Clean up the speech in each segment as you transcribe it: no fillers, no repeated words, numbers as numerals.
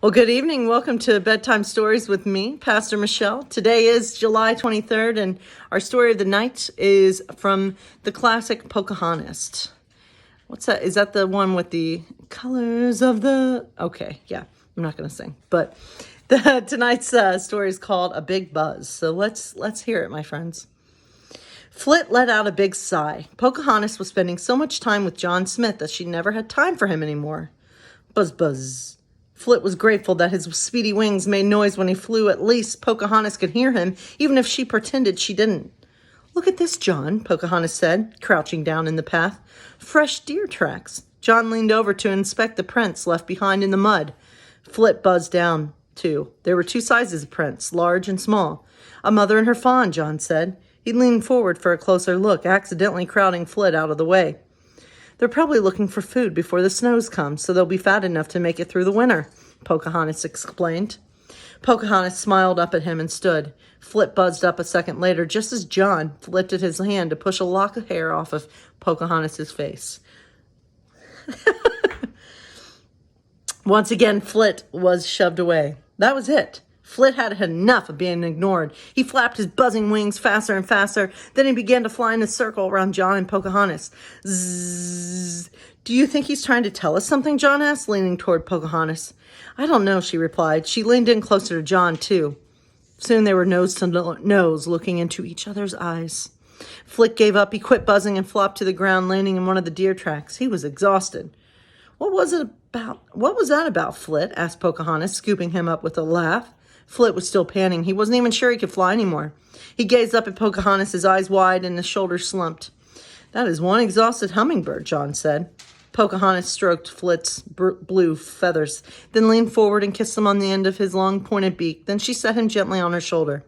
Well, good evening. Welcome to Bedtime Stories with me, Pastor Michelle. Today is July 23rd, and our story of the night is from the classic Pocahontas. What's that? Is that the one with the colors of the... Okay, yeah, I'm not going to sing. But tonight's story is called A Big Buzz. So let's hear it, my friends. Flit let out a big sigh. Pocahontas was spending so much time with John Smith that she never had time for him anymore. Buzz, buzz. Flit was grateful that his speedy wings made noise when he flew. At least Pocahontas could hear him, even if she pretended she didn't. "Look at this, John," Pocahontas said, crouching down in the path. "Fresh deer tracks." John leaned over to inspect the prints left behind in the mud. Flit buzzed down, too. There were two sizes of prints, large and small. "A mother and her fawn," John said. He leaned forward for a closer look, accidentally crowding Flit out of the way. "They're probably looking for food before the snows come, so they'll be fat enough to make it through the winter," Pocahontas explained. Pocahontas smiled up at him and stood. Flit buzzed up a second later, just as John lifted his hand to push a lock of hair off of Pocahontas's face. Once again, Flit was shoved away. That was it. Flit had had enough of being ignored. He flapped his buzzing wings faster and faster. Then he began to fly in a circle around John and Pocahontas. Zzz. "Do you think he's trying to tell us something?" John asked, leaning toward Pocahontas. "I don't know," she replied. She leaned in closer to John, too. Soon they were nose to nose, looking into each other's eyes. Flit gave up. He quit buzzing and flopped to the ground, landing in one of the deer tracks. He was exhausted. What was that about, Flit?" asked Pocahontas, scooping him up with a laugh. Flit was still panting. He wasn't even sure he could fly anymore. He gazed up at Pocahontas, his eyes wide and his shoulders slumped. "That is one exhausted hummingbird," John said. Pocahontas stroked Flit's blue feathers, then leaned forward and kissed him on the end of his long pointed beak. Then she set him gently on her shoulder.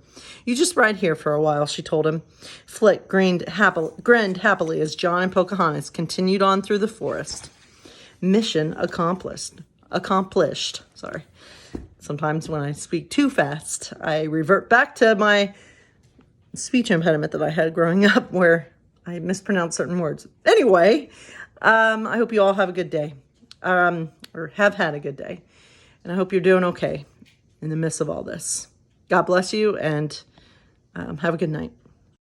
"You just ride here for a while," she told him. Flit grinned happily as John and Pocahontas continued on through the forest. Mission accomplished. Sorry. Sometimes when I speak too fast, I revert back to my speech impediment that I had growing up where I mispronounce certain words. Anyway, I hope you all have a good day, or have had a good day. And I hope you're doing okay in the midst of all this. God bless you, and have a good night.